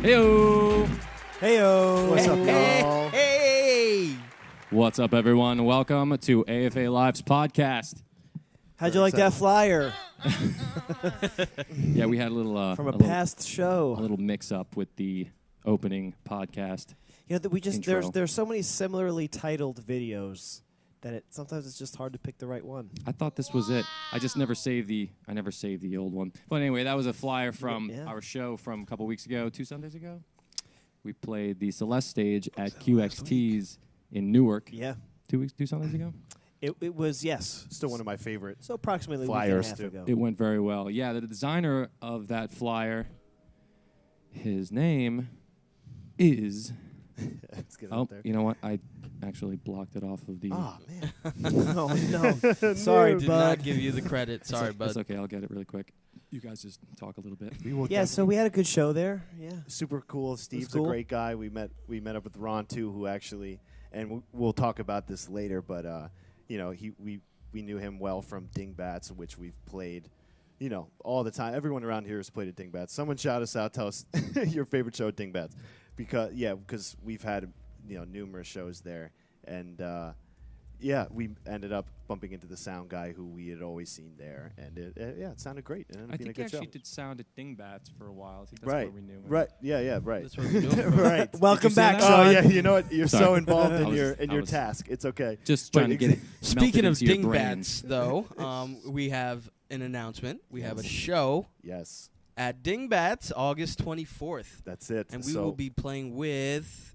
Heyo! Heyo! What's up, y'all? Hey! What's up, everyone? Welcome to AFA-Live's podcast. How'd you like that flyer Yeah, we had a little from a little- past a show? little mix-up with the opening podcast. You know, that we just intro. there's so many similarly titled videos that sometimes it's just hard to pick the right one. I thought this was it. I never saved the old one. But anyway, that was a flyer from Yeah. our show from a couple weeks ago, 2 Sundays ago. We played the Celeste stage at QXT's in Newark. Yeah, 2 Sundays ago. it was, yes. Still one of my favorite. So approximately Flyers, a week and a half too. ago. It went very well. Yeah, the designer of that flyer, his name is... Let's get it Oh, out there. you know what? I actually blocked it off of the... Oh, man. Oh, no. Sorry, Did bud. not give you the credit. Sorry, It's bud. okay. I'll get it really quick. You guys just talk a little bit. We will Yeah, so we had a good show there. Yeah. super cool. Steve's cool. a great guy. We met up with Ron too, who actually, and we'll talk about this later. But you know, we knew him well from Dingbats, which we've played, you know, all the time. Everyone around here has played at Dingbats. Someone shout us out. Tell us your favorite show at Dingbats, because we've had, you know, numerous shows there, and yeah, we ended up bumping into the sound guy who we had always seen there, and it sounded great. It ended I up being a think he good show. actually did sound at Dingbats for a while. I think that's Right, where we knew him. right, yeah, right. That's what we're doing. Right. Welcome say back, that? Oh Sean. yeah, you know what? You're so Sorry. involved I in was- your I was- task. It's okay. Just But trying to get it Speaking melted of into your brain. dingbats, though, we have an announcement. We have a show Yes, at Dingbats August 24th, that's it. and we So will be playing with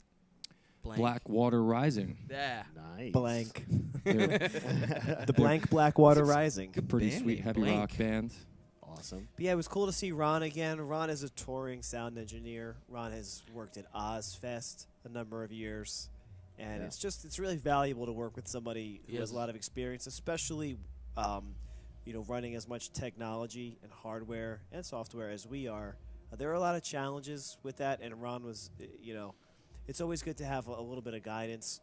Blackwater Rising. Yeah. nice. Blank. They're The blank Blackwater Rising. a pretty band sweet name, heavy Blank. rock band. Awesome. But yeah, it was cool to see Ron again. Ron is a touring sound engineer. Ron has worked at Ozfest a number of years. And Yeah. it's really valuable to work with somebody who has Yes. a lot of experience, especially, you know, running as much technology and hardware and software as we are. There are a lot of challenges with that, and Ron was, you know, it's always good to have a little bit of guidance,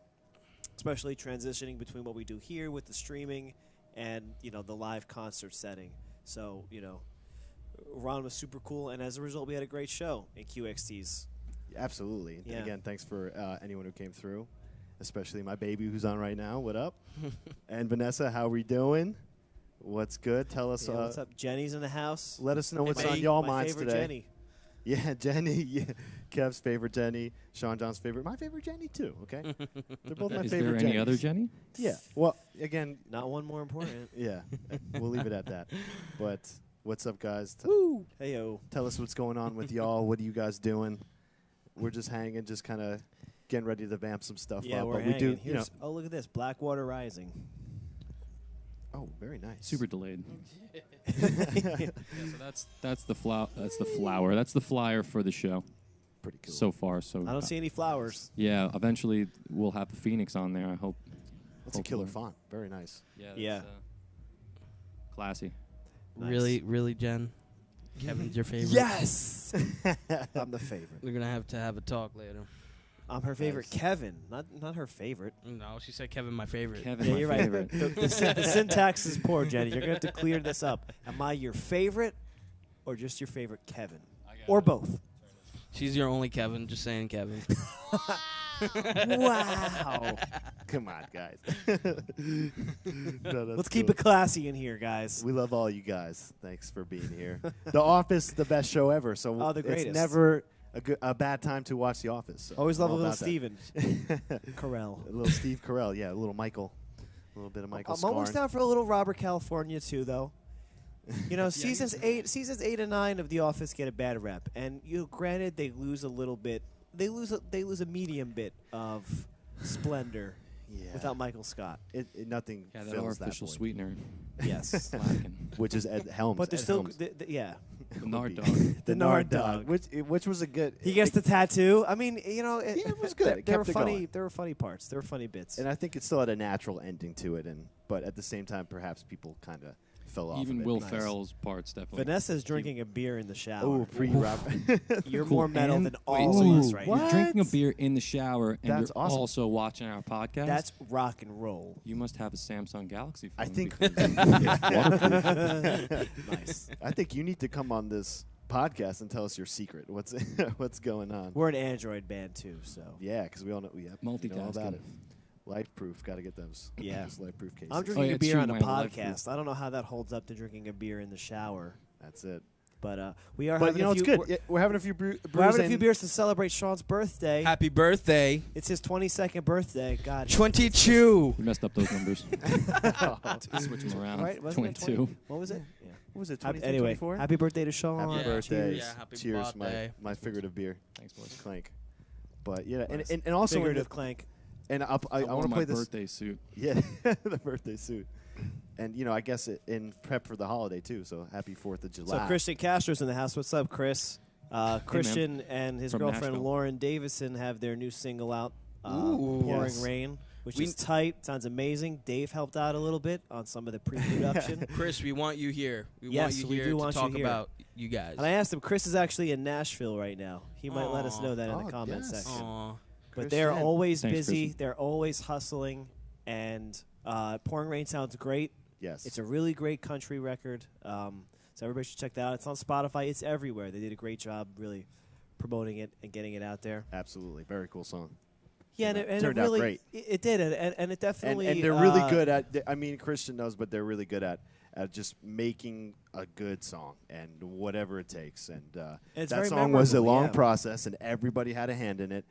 especially transitioning between what we do here with the streaming and, you know, the live concert setting. So, you know, Ron was super cool, and as a result, we had a great show in QXT's. Absolutely. Yeah. And again, thanks for anyone who came through, especially my baby who's on right now. What up? And Vanessa, how we doing? What's good? Tell us. Yeah, what's up? Jenny's in the house. Let us know what's My- on y'all my minds favorite today. Jenny. Yeah, Jenny. Yeah. Kev's favorite Jenny. Sean John's favorite. My favorite Jenny too. Okay. They're both my Is favorite. there any Jennys. other Jenny? Yeah. Well, again, Not one more important. yeah. We'll leave it at that. But what's up, guys? Heyo. Tell us what's going on with y'all. What are you guys doing? We're just hanging, just kind of getting ready to vamp some stuff Yeah, up. we're But hanging. we do, you know. Here's, oh, look at this. Blackwater Rising. Oh, very nice. Super delayed. Yeah, so that's the flower. That's the flower. That's the flyer for the show Pretty cool. so far. So I don't see any flowers. yeah, eventually we'll have the Phoenix on there. I hope. That's a killer hopefully. font. Very nice. Yeah. Yeah. Classy. Nice. Really, Jen? Kevin's your favorite? Yes! I'm the favorite. We're going to have a talk later. I'm her favorite. Nice. Kevin, not her favorite. No, she said Kevin, my favorite. Kevin, Yeah, my you're right. favorite. The syntax is poor, Jenny. You're going to have to clear this up. Am I your favorite or just your favorite Kevin? Or both? She's your only Kevin. Just saying, Kevin. Wow. Come on, guys. No, that's Let's keep cool. it classy in here, guys. We love all you guys. Thanks for being here. The Office, the best show ever. So Oh, the it's greatest. never a bad time to watch The Office. So Always love a I'm all little about that. Steven Carell. A little Steve Carell, yeah, a little Michael. A little bit of Michael I'm almost Scarn. down for a little Robert California too, though. You know, seasons 8 and 9 of The Office get a bad rep, and granted they lose a little bit. They lose a medium bit of splendor Yeah. without Michael Scott. Nothing Yeah, that fills that artificial void. sweetener. Yes, Lacking. Which is Ed Helms. but they're Ed still Helms. yeah. The Nard Dog. The Nard Dog. Which was a good. He gets the tattoo. I mean, you know, Yeah, it was good. It There were kept it funny. going. There were funny parts. There were funny bits. And I think it still had a natural ending to it, but at the same time, perhaps people kind of fell off. Even of it. Will Nice. Ferrell's parts definitely. Vanessa's drinking a beer in the shower. Oh, pre-Rob. You're Cool. more metal And- than wait, all so of you- us right what? now. You're drinking a beer in the shower, and That's you're awesome. also watching our podcast. That's rock and roll. You must have a Samsung Galaxy phone. I think. because it's waterproof. Nice. I think you need to come on this podcast and tell us your secret. What's what's going on? We're an Android band too, so Yeah, because we all know know all about Multitasking. it. Life proof. Got to get those. Yeah. those life proof cases. I'm drinking yeah, a it's beer true, on a my life podcast. I don't know how that holds up to drinking a beer in the shower, That's it. but we are. But having you know a it's few, good. Yeah, we're having a few brews. We're having a few beers to celebrate Sean's birthday. Happy birthday. It's his 22nd birthday. God. 22. You messed up those numbers. Switch them around. Right? Wasn't it 22. 20? What was it? Yeah. What was it? Anyway, 24? happy birthday to Sean. Happy Yeah. birthday. Yeah, happy Cheers, birthday. my figurative beer. Thanks, boys. Clank. But yeah, Nice. and also in Figurative the- clank. and I I want wore to my play this. birthday suit. Yeah, the birthday suit. And I guess in prep for the holiday too. So happy 4th of July. So Christian Castro's in the house. What's up, Chris? Christian and his From girlfriend Nashville. Lauren Davison have their new single out, Ooh. Pouring Yes. Rain, which We- is tight. Sounds amazing. Dave helped out a little bit on some of the pre-production. Chris, we want you here. We Yes, want you we here do to want you talk here. about you guys. And I asked him, Chris is actually in Nashville right now. He might let us Aw. know that in Oh, the comment yes. section. Aw. But they're Christian. always Thanks, busy. Christian. They're always hustling. And Pouring Rain sounds great. Yes. It's a really great country record. So everybody should check that out. It's on Spotify. It's everywhere. They did a great job really promoting it and getting it out there. Absolutely. Very cool song. Yeah, and it Turned out really great. It did, and it definitely. And they're really good at. I mean, Christian knows, but they're really good at just making a good song and whatever it takes. And It's that very song was a memorable, long yeah. process, and everybody had a hand in it.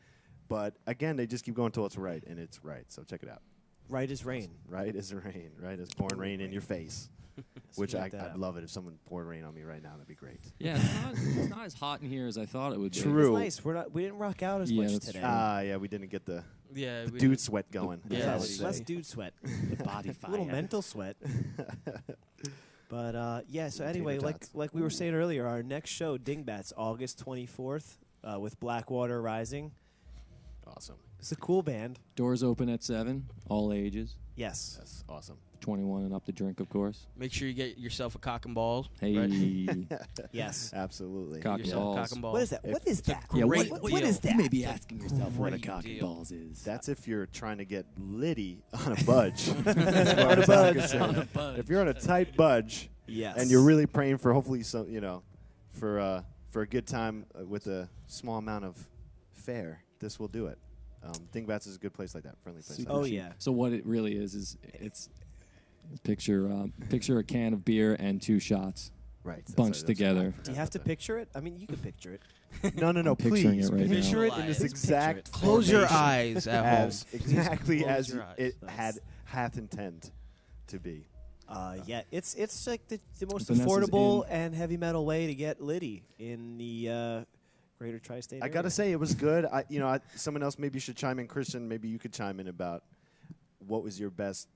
But again, they just keep going until it's right, and it's right. So check it out. Right as rain. Right as rain. Right as pouring rain in your face. So Which check that I'd out. love it if someone poured rain on me right now. That'd be great. Yeah, it's not as hot in here as I thought it would be. True. It's nice. We didn't rock out as Yeah, much that's today. true. Yeah, we didn't get the Yeah, we dude sweat going. Yeah, as I yeah, would it's say. less dude sweat. The body A little mental sweat. But yeah, so Tater anyway, tots. like we were saying earlier, our next show, Dingbats, August 24th, with Blackwater Rising. Awesome. It's a cool band. Doors open at 7, all ages. Yes. That's awesome. 21 and up to drink, of course. Make sure you get yourself a cock and balls. Hey, Right? Yes. Absolutely. Cock Yourself a balls. cock and balls. What is that? What is that? Yeah, what- what is that? You may be asking yourself what a Great cock and deal. balls is. That's if you're trying to get litty on a budge. On a budge. On a budge. If you're on a tight budge Yes. and you're really praying for hopefully some, for a good time with a small amount of fare, this will do it. Dingbats is a good place like that, friendly place. Super like Oh, that. yeah. So what it really is it's picture a can of beer and 2 shots Right. that's bunched right, together. Do you have to picture it? I mean, you can picture it. No, I'm picturing please it right now. picture it in this Just exact picture Close your formation eyes at home. as exactly Close as your eyes. it Nice. hath intent to be. Yeah, it's like the most Vanessa's affordable in. and heavy metal way to get litty in the greater tri-state I area. gotta say it was good. Someone else maybe should chime in. Christian, maybe you could chime in about what was your best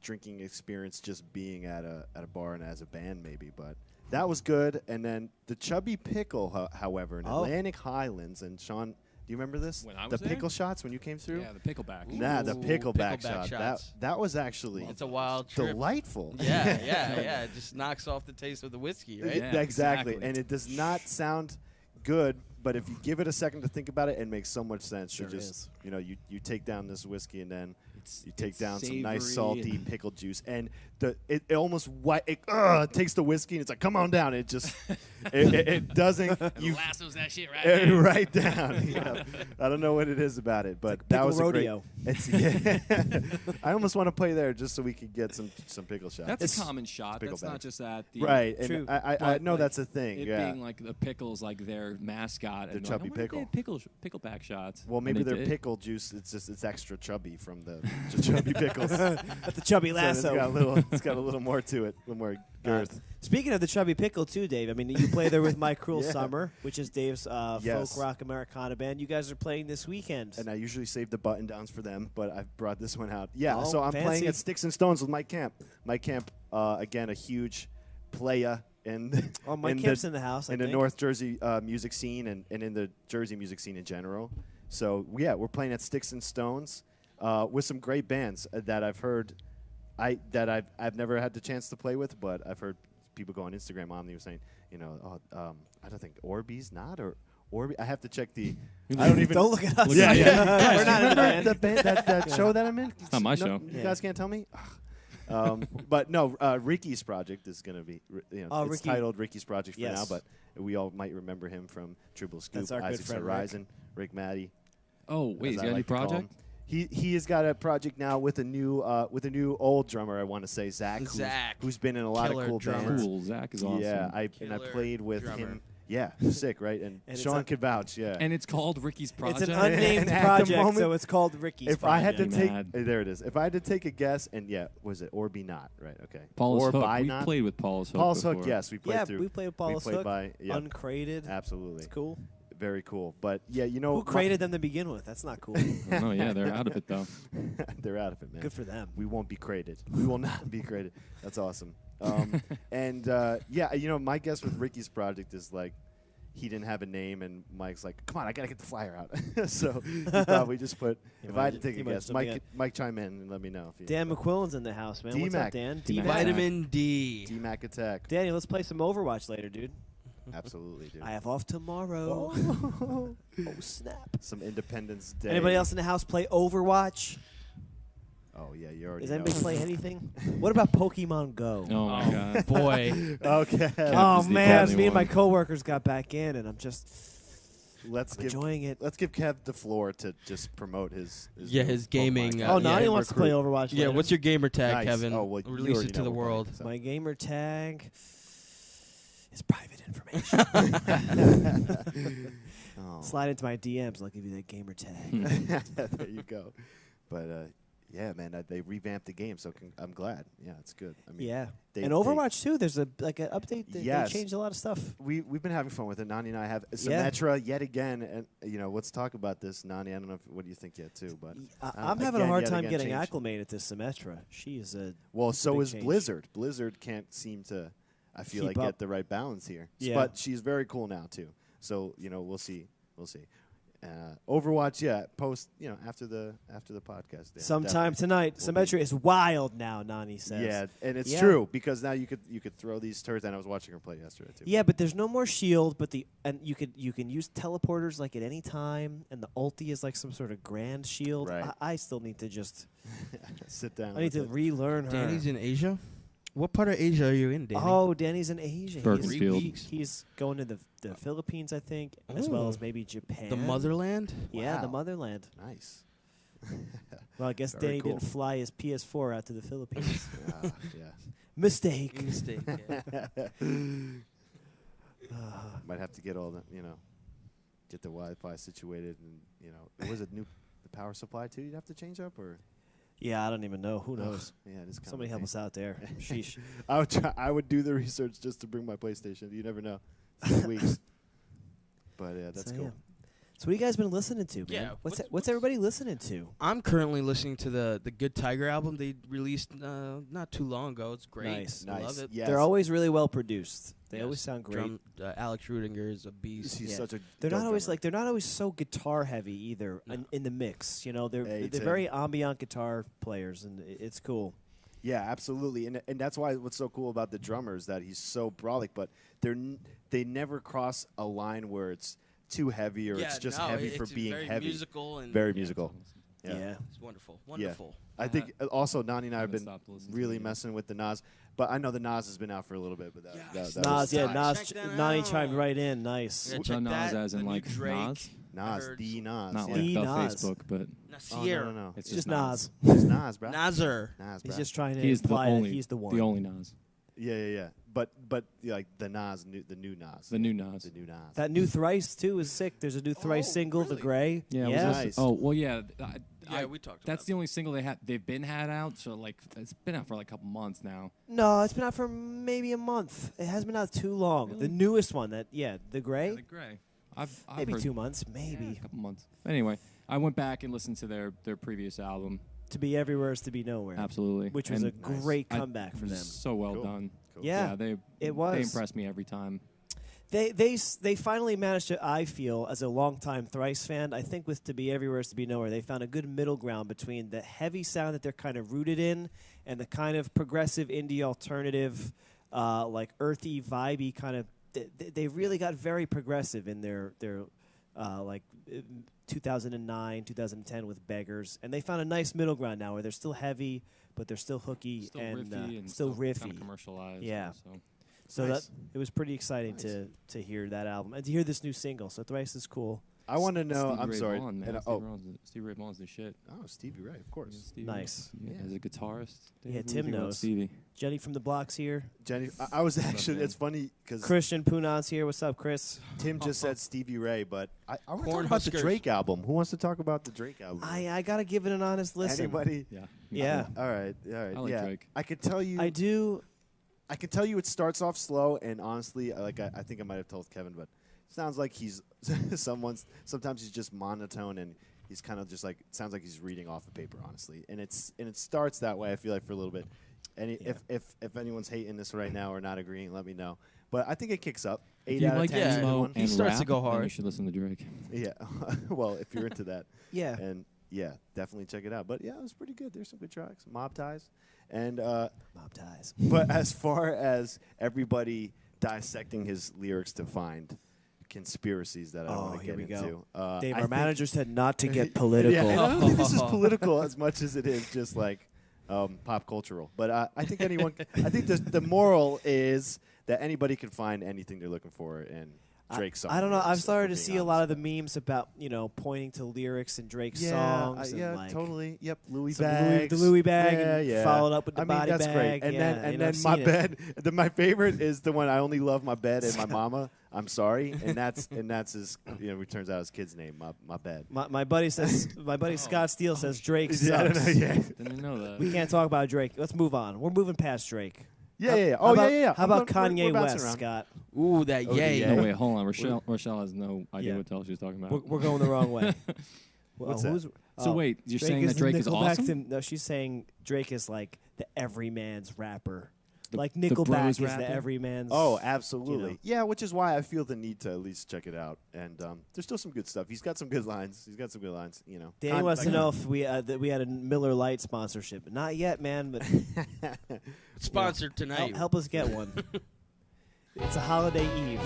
drinking experience just being at a bar and as a band maybe. But that was good. And then the Chubby Pickle, however, in Oh. Atlantic Highlands. And Sean, do you remember this? When I the was there? pickle shots when you came through. Yeah, the pickleback. Nah, the Ooh, pickleback pickleback shot. shots. That was actually It's a wild trip. delightful. Yeah. It just knocks off the taste of the whiskey, right? Yeah, exactly. exactly. And it does not sound good, but if you give it a second to think about it, it makes so much sense. Sure to just is. you take down this whiskey and then you take it's down some nice savory salty and- pickle juice, and it almost takes the whiskey and it's like, come on down. It just it doesn't you lassos that shit right right down. Yeah. I don't know what it is about it, but like that pickle was rodeo. a great. I almost want to play there just so we could get some pickle shots. That's It's a common shot. That's pickleback. not just that. right, True. and I But, know like, that's a thing. It Yeah. being like the pickles, like their mascot. The and chubby like, I wonder if they pickle. had pickleback shots. Well, And maybe they their did. pickle juice. It's extra chubby from the chubby pickles. So That's the chubby it's lasso. got a little more to it, a little more girth. Speaking of the chubby pickle too, Dave. I mean, you play there with My Cruel Yeah. Summer, which is Dave's Yes. folk rock Americana band. You guys are playing this weekend. And I usually save the button downs for them, but I've brought this one out. Yeah, Oh, so I'm fancy. playing at Sticks and Stones with Mike Camp. Mike Camp, again, a huge playa in Oh, Mike in Camp's the, in the house. I in the think. North Jersey music scene and in the Jersey music scene in general. So yeah, we're playing at Sticks and Stones with some great bands that I've heard. I've never had the chance to play with, but I've heard people go on Instagram on me saying, I don't think Orbeez not or Orbe. I have to check the. I don't even. Don't look at us. Yeah, We're not in the Remember band. the band, that show that I'm in? It's not my show. You Yeah. guys can't tell me. But no, Ricky's project is going to be, it's Ricky. titled Ricky's Project for Yes. now, but we all might remember him from Triple Scoop, That's our good Isaac's friend, Horizon, Rick Matty. Oh, wait, as he's I got a new like to call him. project? He has got a project now with a new old drummer. I want to say Zach, who's been in a lot Killer of cool drummer. bands. Cool. Zach is awesome. Yeah, I Killer played with drummer. him. Yeah, sick, right? And And it's Sean a- could vouch. Yeah, And it's called Ricky's Project. It's an unnamed And at the project, moment, so it's called Ricky's if I had to Project. take, Mad. there it is. If I had to take a guess, and was it or be not? Right. Okay. Paul's or Hook. by We've not. played with Paul's Hook Paul's Hook. before. Yes, we played Yeah, through. we played with Paul's played Hook, by uncrated. absolutely. It's cool. Very cool. But yeah, Who created them to begin with? That's not cool. Oh, yeah, they're out of it, though. They're out of it, man. Good for them. We won't be created. We will not be created. That's awesome. And my guess with Ricky's project is like he didn't have a name, and Mike's like, "Come on, I gotta get the flyer out." So he thought we just put. If I had to take a guess, Mike, chime in and let me know. If you Dan McQuillan's in the house, man. What's up, D-Mac. Dan? D-Mac. Vitamin D. D-Mac attack. Danny, let's play some Overwatch later, dude. Absolutely, dude. I have off tomorrow. Oh. Oh, snap. Some Independence Day. Anybody else in the house play Overwatch? Oh yeah, you already Does know. anybody play anything? What about Pokemon Go? Oh, my God. Boy. Okay. Oh, is the man. only Me and my one. coworkers got back in, and I'm just Let's give enjoying it. Let's give Kev the floor to just promote his Yeah, new his gaming, Pokemon. uh, Oh, yeah, Nani wants to play recruit. Overwatch Yeah, later. what's your gamer tag, Nice. Kevin? Oh, well, you Release already it to know the we're playing, world. so. My gamer tag is private information. Oh. Slide into my DMs, and I'll give you that gamer tag. There you go. But yeah, man, they revamped the game, so I'm glad. Yeah, it's good. I mean, Yeah. they- And Overwatch, too, there's an update. They Yes. changed a lot of stuff. we've been having fun with it. Nani and I have Symmetra yet again, and let's talk about this, Nani. I don't know what you think yet too, but I'm having a hard time getting changed. acclimated to Symmetra. She is a Well, so big is change. Blizzard. Blizzard can't seem to, I feel Keep like, up. get the right balance here. Yeah. But she's very cool now too. So we'll see. We'll see. Overwatch, yeah. Post, after the podcast. Yeah, sometime definitely. tonight. We'll Symmetra is wild now, Nani says. Yeah, and it's Yeah. true because now you could throw these turrets, and I was watching her play yesterday too. Yeah, but there's no more shield. But you can use teleporters like at any time, and the ulti is like some sort of grand shield. Right. I still need to just. Sit down. I need to with it. relearn her. Danny's in Asia? What part of Asia are you in, Danny? Oh, Danny's in Asia. Bergenfield. He's going to the Philippines, I think, as well as maybe Japan. The motherland? Yeah, the Wow. motherland. Nice. Well, I guess Very Danny cool. didn't fly his PS4 out to the Philippines. Yeah. Mistake. Mistake. Might have to get all the get the Wi-Fi situated, and was it the power supply too? You'd have to change up, or Yeah, I don't even know. Who knows? yeah, it is kind Somebody of help us out there. Sheesh. I would do the research just to bring my PlayStation. You never know. 3 weeks. But yeah, that's So, cool. yeah. So what have you guys been listening to, man? Yeah, What's everybody listening to? I'm currently listening to the Good Tiger album they released not too long ago. It's great. Nice. I Nice. love it. Yes. They're always really well produced. They Yes. always sound great. Alex Rudinger is a beast. He's Yeah. such a They're dope not always drummer. they're not always so guitar heavy either No. in the mix. They're Hey, they're Tim. very ambient guitar players, and it's cool. Yeah, absolutely, and that's why what's so cool about the drummer is that he's so brolic, but they never cross a line where it's too heavy or it's just heavy for being very heavy. Musical and Very musical. Yeah. Yeah. It's wonderful. Wonderful. I think also Nani and I have haven't been stopped listening to really it yet. messing with the Nas, but I know the Nas has been out for a little bit, but that Yes. that Nas, was yeah, Check Nas. that Nani out. chimed right in. Nice. Yeah, So check Nas that, as in the new like Drake. Nas? Nas, heard the Nas, Not yeah. like The the Nas. Facebook, but Nasir. No. it's Just Nas. Nas. It's Nas, bro. Nazar. Nas, He's bruh. just trying to He is the imply that only, he's the one. the only Nas. Yeah. But like the Nas, the new Nas. The new Nas. The new Nas. That new Thrice too is sick. There's a new Thrice Oh, single, The really? Gray. Yeah. yeah. Was this- Nice. Oh well, yeah. Yeah, we talked That's about the only single they've been had out. So like it's been out for like a couple months now. No, it's been out for maybe a month. It hasn't been out too long. Really? The newest one, The Gray, The Gray. I've maybe heard 2 months, yeah, maybe. a couple months. Anyway, I went back and listened to their previous album. To be everywhere is to be nowhere. Absolutely, Which was And a great I- comeback for it was them. So well Cool. done. Cool. Yeah, they it was. They impressed me every time. They finally managed to, I feel, as a longtime Thrice fan, I think with To Be Everywhere is to Be Nowhere, they found a good middle ground between the heavy sound that they're kind of rooted in and the kind of progressive indie alternative, like earthy, vibey kind of. They really got very progressive in their 2009, 2010 with Beggars, and they found a nice middle ground now where they're still heavy, but they're still hooky Still and, riffy and still kind riffy. of commercialized. Yeah. So So Nice. that it was pretty exciting Nice. to hear that album and to hear this new single. So Thrice is cool. I want to know. Stevie I'm Ray sorry. Vaughan, man. and, Stevie Ray Vaughan's the shit. oh, Stevie Ray, of course. Stevie, Nice. Yeah, Yeah. as a guitarist. Yeah, Dave, what do Tim you think about knows. Stevie. Jenny from the Blocks here. Jenny, I was actually. man? It's funny because Christian Punan's here. What's up, Chris? Tim just said Stevie Ray, but I want to Corn talk about the Huskers. Drake album. Who wants to talk about the Drake album? I gotta give it an honest listen. Anybody? Yeah. Yeah. All right. I like yeah. Drake. I could tell you. I do. I can tell you it starts off slow, and honestly, I think I might have told Kevin, but it sounds like he's sometimes he's just monotone, and he's kind of just like it sounds like he's reading off a paper, honestly. And it starts that way. I feel like for a little bit. And Yeah. if anyone's hating this right now or not agreeing, let me know. But I think it kicks up. If 8 you out of like 10 yeah, is a good emo one. He and starts rap, to go then you hard. should listen to Drake. Yeah. Well, if you're into that, Yeah. and yeah, definitely check it out. But yeah, it was pretty good. There's some good tracks. Mob Ties, and Mob Ties. but as far as everybody dissecting his lyrics to find conspiracies that I Oh, want to here get we go. into. Dave, I our think- manager said not to get political. Yeah, and I don't think this is political as much as it is just like pop cultural. But I think anyone. I think the moral is that anybody can find anything they're looking for in Drake's song. I don't know. I've lyrics, started if to we're see being a lot of honest. the memes about pointing to lyrics in Drake's Yeah, songs. yeah, and like totally. Yep, Louis some bags. the Louis bag, Yeah, and yeah. followed up with the I mean, body that's bag. great. And yeah, then I've my seen it. bed. My favorite is the one I only love my bed and my mama. I'm sorry, and that's his. Turns out his kid's name. My bed. My buddy says. My buddy Scott Steele says Drake Yeah, I don't sucks. know, yeah. Didn't know that. We can't talk about Drake. Let's move on. We're moving past Drake. Yeah, yeah, yeah. How Oh, about, yeah. How about We're Kanye bouncing West, around. Scott? Ooh, that Oh, yay. yeah. No, wait, hold on. Rochelle has no idea Yeah. what the hell she was talking about. We're going the wrong way. What's that? So wait, you're saying that Drake is Nickelback's awesome? No, she's saying Drake is like the everyman's rapper. The- like the Nickelback bros is the rapper? everyman's. Oh, absolutely. you know. Yeah, which is why I feel the need to at least check it out. And there's still some good stuff. He's got some good lines. Danny wants to know if we that we had a Miller Lite sponsorship. Not yet, man, but Sponsored tonight. help us get one. It's a holiday eve.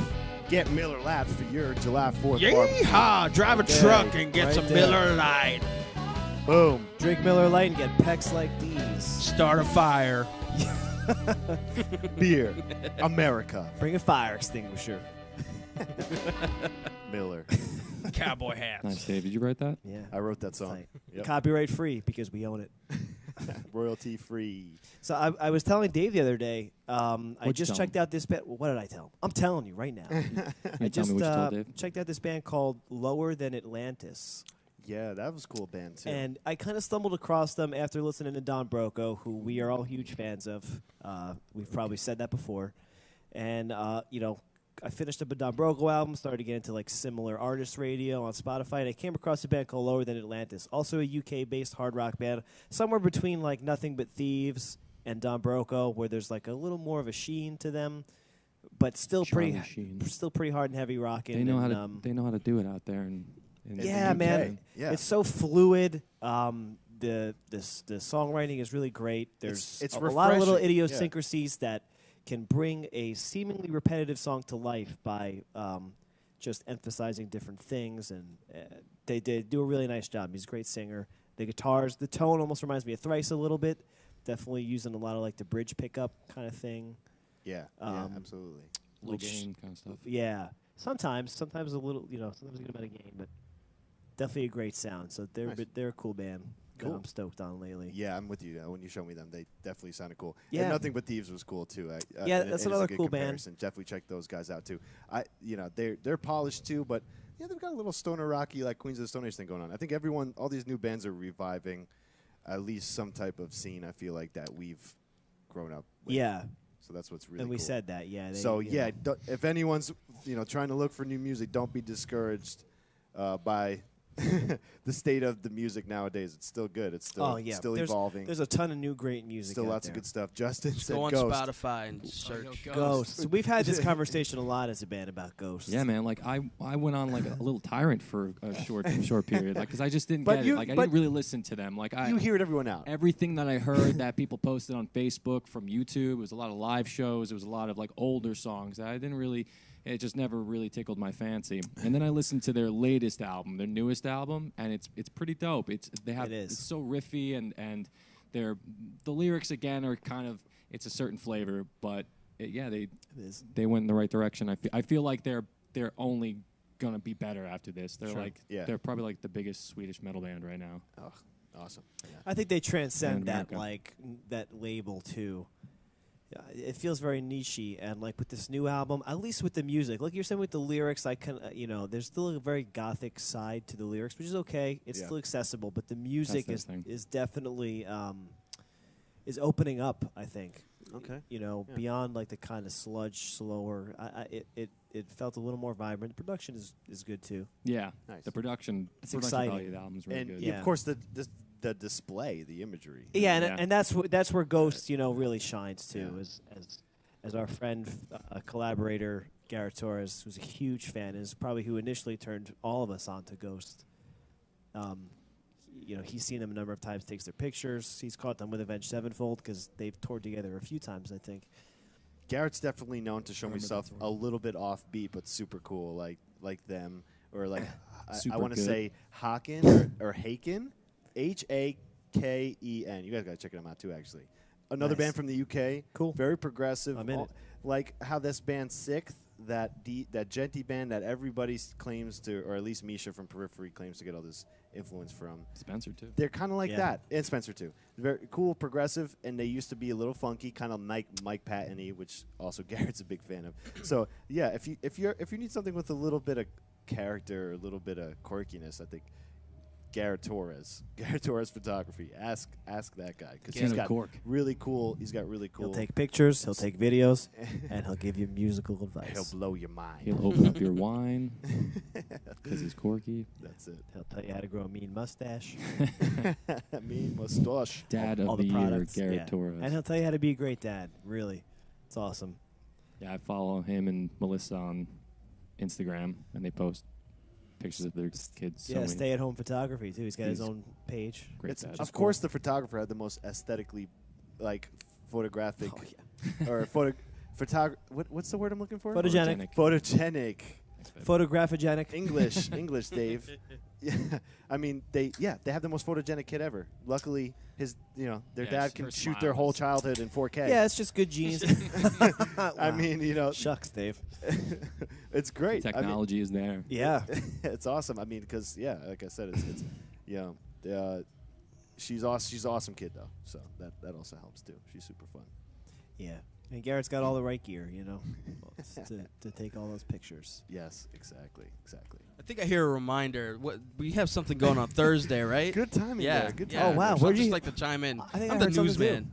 Get Miller Labs for your July 4th party. Yeehaw! Drive a There, truck and get right some there. Miller Lite. Boom. Drink Miller Lite and get pecs like these. Start a fire. Beer. America. Bring a fire extinguisher. Miller. Cowboy hats. Nice, Dave. Did you write that? Yeah. I wrote that song. tight. Yep. Copyright free because we own it. Royalty free. So I was telling Dave the other day, I What'd you just tell checked out this band. What did I tell him? I'm telling you right now. I Tell me just what you told Dave. checked out this band called Lower Than Atlantis. Yeah, that was a cool band, too. And I kind of stumbled across them after listening to Don Broco, who we are all huge fans of. We've probably said that before. And, I finished up a Don Broco album, started to get into like similar artist radio on Spotify, and I came across a band called Lower Than Atlantis, also a UK-based hard rock band, somewhere between like Nothing But Thieves and Don Broco, where there's like a little more of a sheen to them, but still Charlie Sheen. pretty hard and heavy rocking. They know how and, to. They know how to do it out there. In the yeah, UK. man, Yeah. it's so fluid. The songwriting is really great. There's It's a lot of little refreshing, yeah. idiosyncrasies that can bring a seemingly repetitive song to life by just emphasizing different things, and they do a really nice job. He's a great singer. The guitars, the tone almost reminds me of Thrice a little bit. Definitely using a lot of like the bridge pickup kind of thing. Yeah, absolutely. Low which- gain kind of stuff. Yeah, sometimes a little, sometimes a good amount of gain, but definitely a great sound. So Nice. they're a cool band. That Cool. I'm stoked on lately. Yeah, I'm with you. When you showed me them, they definitely sounded cool. Yeah. And Nothing But Thieves was cool too. Yeah, and that's it is a another good cool band. comparison. Definitely check those guys out too. They're polished too, but yeah, they've got a little stoner rocky like Queens of the Stone Age thing going on. I think all these new bands are reviving at least some type of scene. I feel like that we've grown up with. Yeah, So that's what's really and we cool. said that. Yeah. So yeah, if anyone's trying to look for new music, don't be discouraged by the state of the music nowadays. It's still good. It's still still there's, evolving. There's a ton of new great music. Still out lots there. of good stuff. Justin Just said go on Ghost. Spotify and search. Ghosts. We've had this conversation a lot as a band about Ghosts. Yeah, man. Like I went on like a little tyrant for a short period, like because I just didn't But get you- it. Like I but didn't really listen to them. Like You hear it everyone out. everything that I heard that people posted on Facebook from YouTube. It was a lot of live shows. It was a lot of like older songs that I didn't really. It just never really tickled my fancy. And then I listened to their latest album, their newest album, and it's pretty dope. It's It is. It's so riffy and the lyrics again are kind of, it's a certain flavor, but they went in the right direction. I feel like they're only gonna be better after this. They're they're probably like the biggest Swedish metal band right now. Oh, awesome. Yeah. I think they transcend that America. that label too. It feels very niche-y, and like with this new album, at least with the music, like you're saying with the lyrics, I can, there's still a very gothic side to the lyrics, which is okay. It's still accessible, but the music is definitely is opening up. I think. Okay. Beyond like the kind of sludge, slower. It felt a little more vibrant. The production is good too. Yeah, nice. The production exciting. value of the album is really good. And of course the display, the imagery. Yeah, and that's where Ghost really shines too. As our friend, collaborator Garrett Torres, who's a huge fan, is probably who initially turned all of us onto Ghost. He's seen them a number of times, takes their pictures. He's caught them with Avenged Sevenfold because they've toured together a few times, I think. Garrett's definitely known to show me stuff a little bit offbeat, but super cool, like them, or like I want to say Haken or Haken, Haken. You guys gotta check them out too. Actually, another band from the UK. Cool, very progressive. I'm in it. Like how this band Sixth, that genty band that everybody claims to, or at least Misha from Periphery claims to get all this influence from. Spencer too. They're kind of like that, and Spencer too. Very cool, progressive, and they used to be a little funky, kind of Mike Patton-y, which also Garrett's a big fan of. So yeah, if you need something with a little bit of character, a little bit of quirkiness, I think Garrett Torres Photography. Ask that guy because he's got really cool. He's got really cool. He'll take pictures. He'll take videos, and he'll give you musical advice. He'll blow your mind. He'll open up your wine because he's quirky. That's it. He'll tell you how to grow a mean mustache. Mean mustache. Dad all of the the products. year, Garrett Torres. And he'll tell you how to be a great dad. Really, it's awesome. Yeah, I follow him and Melissa on Instagram, and they post pictures of their kids. Yeah, stay-at-home photography too. He's got his own page. Of course, the photographer had the most aesthetically, photographic, or what's the word I'm looking for? Photogenic. Photographogenic. English, Dave. Yeah, I mean they have the most photogenic kid ever. Luckily, their dad can shoot their whole childhood in 4K. Yeah, it's just good genes. Wow. I mean, shucks, Dave. It's great. Technology is there. Yeah, it's awesome. I mean, because like I said, it's she's awesome. She's an awesome kid though, so that also helps too. She's super fun. Yeah. And Garrett's got all the right gear, to take all those pictures. Yes, exactly. I think I hear a reminder. We have something going on Thursday, right? Good timing there. Good timing. Oh, wow. Where'd you like to chime in? I'm the newsman.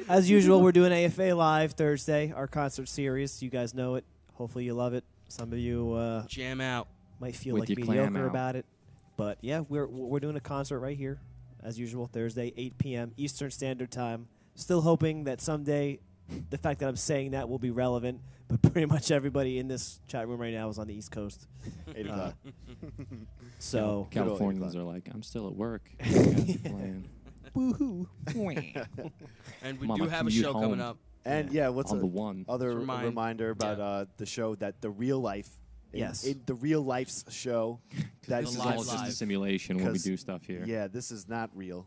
As usual, we're doing AFA-Live Thursday, our concert series. You guys know it. Hopefully you love it. Some of you jam out. Might feel like mediocre about it. But, yeah, we're doing a concert right here, as usual, Thursday, 8 p.m. Eastern Standard Time. Still hoping that someday the fact that I'm saying that will be relevant, but pretty much everybody in this chat room right now is on the East Coast. 8 o'clock. So Californians are like, I'm still at work. Woohoo. And we Mama, do have a show coming up. And what's on the one other reminder about the show that the real life. Yes. In the real life's show. This is all just a simulation when we do stuff here. Yeah, this is not real,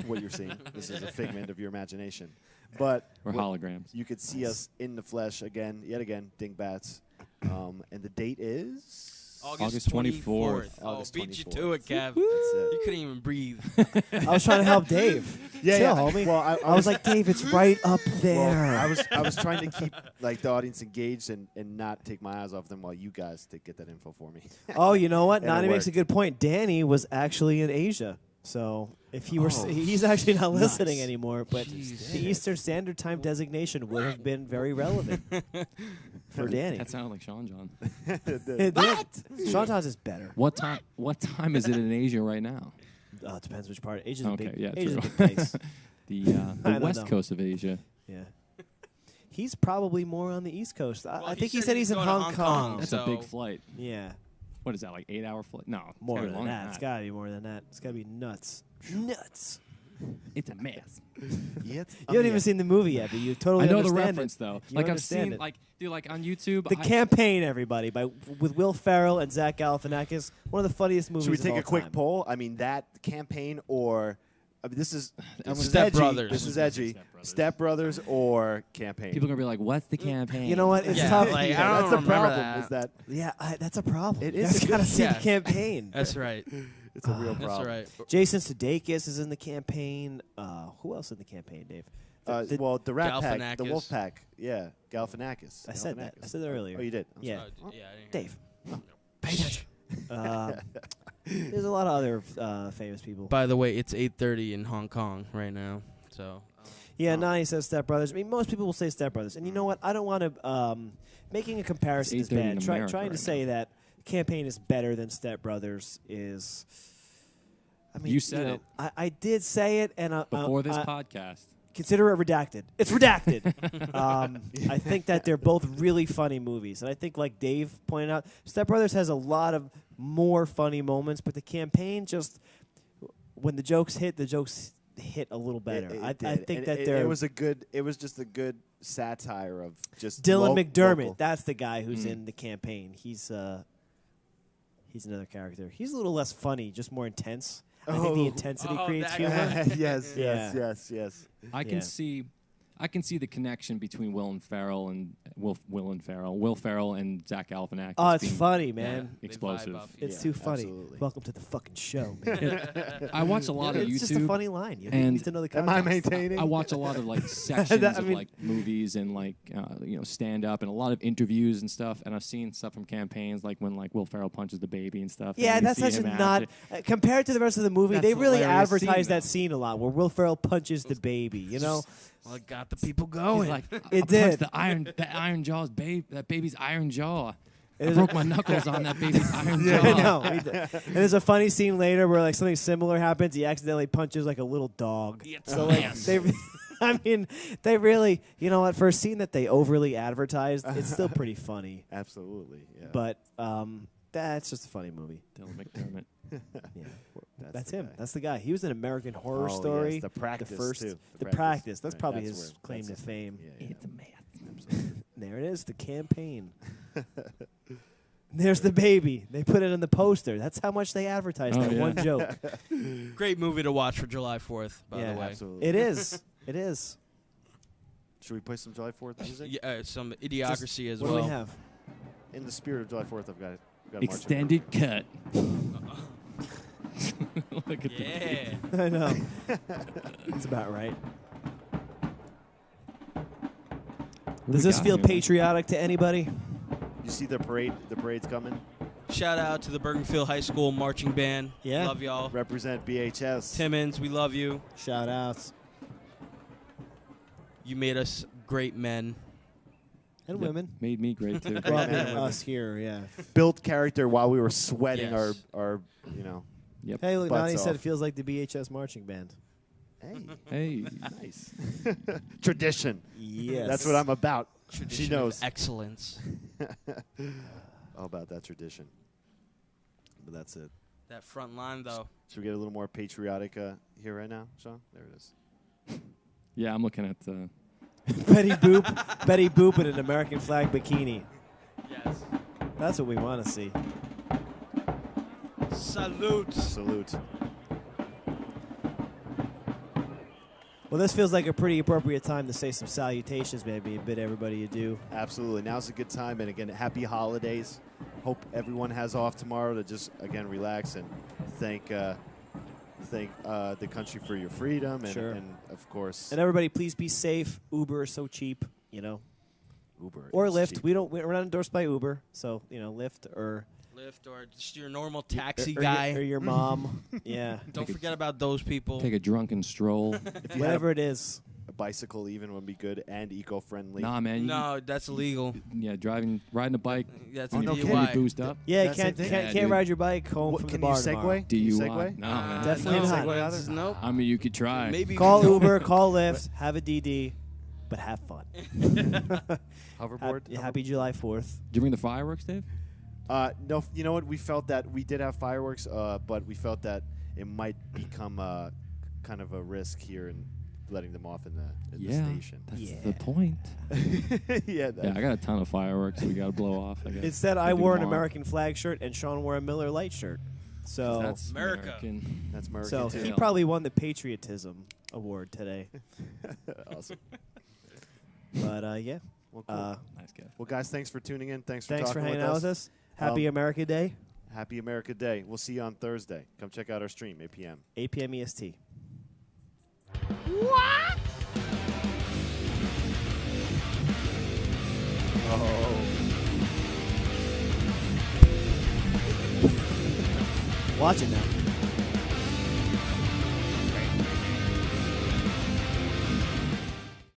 what you're seeing. This is a figment of your imagination. But we're holograms. You could see us in the flesh yet again, Dingbats. And the date is? August 24th. August beat you to it, Kev. That's it. You couldn't even breathe. I was trying to help Dave. Yeah, homie. Well, I was like, Dave, it's right up there. Well, I was trying to keep the audience engaged and not take my eyes off them while you guys get that info for me. Oh, you know what? And Nani makes a good point. Danny was actually in Asia. So if he were, he's actually not listening anymore. But the Eastern Standard Time designation would have been very relevant for Danny. That sounded like Sean John. What? Sean John's is better. What time is it in Asia right now? It depends which part. Asia's okay, a big, yeah, Asia's true. a big place. The west coast of Asia. Yeah. He's probably more on the East Coast. I think he said he's in Hong Kong. That's a big flight. Yeah. What is that, like 8-hour flight? No. More than that. It's got to be more than that. It's got to be nuts. Nuts. It's a mess. You haven't even seen the movie yet, but you totally understand. I know understand the reference, though. You like I've seen, it. like on YouTube. The Campaign, everybody, with Will Ferrell and Zach Galifianakis. One of the funniest movies. Should we take of all a quick time. poll? I mean, that Campaign or I mean, this is Step edgy. Brothers. This is edgy. Step Brothers or Campaign. People are gonna be like, "What's the Campaign?" You know what? It's tough. Like, Yeah, I don't that's the remember problem. that. Is that Yeah, that's a problem. It You is guys a gotta good- see yeah. the Campaign. That's right. it's a real problem? That's right. Jason Sudeikis is in the Campaign. Who else in the Campaign, Dave? Well, the Rat Pack, the Galifianakis. Wolf Pack. Yeah, Galifianakis. I said that. I said that earlier. Oh, you did? I'm Yeah. sorry. Oh, yeah, I didn't hear Dave. Oh. Pay attention. There's a lot of other famous people. By the way, it's 8:30 in Hong Kong right now. So Yeah, Nani says Step Brothers. I mean, most people will say Step Brothers. And you know what? I don't want to. Making a comparison is 8:30 bad. in America Trying to right say that Campaign is better than Step Brothers is. I mean, You said it. I did say it, and Before this podcast. consider it redacted. It's redacted. I think that they're both really funny movies, and I think, like Dave pointed out, Step Brothers has a lot of more funny moments, but the Campaign just when the jokes hit a little better. I think And that it was a good. It was just a good satire of just Dylan McDermott. local. That's the guy who's in the Campaign. He's another character. He's a little less funny, just more intense. I think the intensity creates that humor. guy. yes, Yeah. yes. I can see the connection between Will Ferrell and Zach Galifianakis. Oh, it's being funny, man. They explosive. vibe off each It's other. too funny. absolutely. Welcome to the fucking show, man. I watch a lot of It's YouTube. just a funny line. You and need to know the Am I context. maintaining? I watch a lot of like sections I of mean- like movies and like stand up and a lot of interviews and stuff. And I've seen stuff from campaigns like when like Will Ferrell punches the baby and stuff. Yeah, and you that's see such a him not after. compared to the rest of the movie. That's They really hilarious advertise scene, that though. scene a lot, where Will Ferrell punches the baby. You know, Well, it got the people He's going. like, I It punched did. the iron jaw's that baby's iron jaw. It I is broke my knuckles on that baby's iron jaw. I know. He did. And there's a funny scene later where like something similar happens. He accidentally punches like a little dog. It's So a like mess. they, I mean, they really, you know what? For a scene that they overly advertised, it's still pretty funny. Absolutely. Yeah. But that's just a funny movie. Dylan McDermott. Yeah, That's that's the him. guy. That's the guy. He was in American Horror Oh, Story. yes, The Practice, the first, too. the practice. That's Right, probably that's his where- claim to that's his- fame. Yeah, It's a man. Absolutely. There it is, the Campaign. There's the baby. They put it in the poster. That's how much they advertised Oh, that yeah. one joke. Great movie to watch for July 4th, by Yeah, the way. Absolutely. It is. It is. Should we play some July 4th music? Yeah, some Idiocracy as What well. do we have? In the spirit of July 4th, I've got a marching Extended cut. Look at Yeah. I know. That's about right. Does this feel patriotic to anybody? You see the parade? The parade's coming. Shout out to the Bergenfield High School marching band. Yeah. Love y'all. Represent BHS. Timmons, we love you. Shout outs. You made us great men. And Yep. women. Made me great too. Well, Men and women. us here, yeah. Built character while we were sweating Yes. our you know. Yep. Hey, look, Butts Nani said off. it feels like the BHS marching band. Hey, Hey. nice. Tradition. Yes. That's what I'm about. Tradition She knows of excellence. all about that tradition. But that's it. That front line, though. Should we get a little more patriotic here right now, Sean? There it is. Yeah, I'm looking at. Betty Boop. Betty Boop in an American flag bikini. Yes. That's what we want to see. Salute. Salute. Well, this feels like a pretty appropriate time to say some salutations, maybe, and bid everybody adieu. Absolutely. Now's a good time. And again, happy holidays. Hope everyone has off tomorrow to just, again, relax and thank the country for your freedom. And, Sure. and of course, And everybody, please be safe. Uber is so cheap, you know. Uber. Or is Lyft. cheap. We're not endorsed by Uber, so, you know, Lyft or Lyft or just your normal taxi or guy. your mom. Yeah. Don't forget about those people. Take a drunken stroll. If you Whatever had it is. a bicycle even would be good and eco-friendly. Nah, man. No, that's illegal. Yeah, riding a bike. That's Oh, a no When you kidding. DUI. boost up. Yeah, you That's the can't thing. can't, Yeah, can't dude. ride your bike home What, from can the you bar segue? tomorrow. Can you DUI. segue? No, man. Definitely no, not. that's- Nope. I mean, you could try. Maybe Call no. Uber, call Lyft, have a DD, but have fun. Hoverboard? Happy July 4th. Did you bring the fireworks, Dave? No, you know what? We felt that we did have fireworks, but we felt that it might become kind of a risk here in letting them off in the station. That's Yeah. the point. Yeah, Yeah, I got a ton of fireworks we got to blow off. I guess. Instead, I We'll do wore an tomorrow. American flag shirt and Sean wore a Miller Lite shirt. So that's America. American. That's American. So too. he probably won the patriotism award today. Awesome. But yeah. Well, cool. Nice guy. Well, guys, thanks for tuning in. Thanks Thanks for talking hanging out with us. Happy America Day. Happy America Day. We'll see you on Thursday. Come check out our stream, 8 p.m. 8 p.m. EST. What? Oh. Watch it now.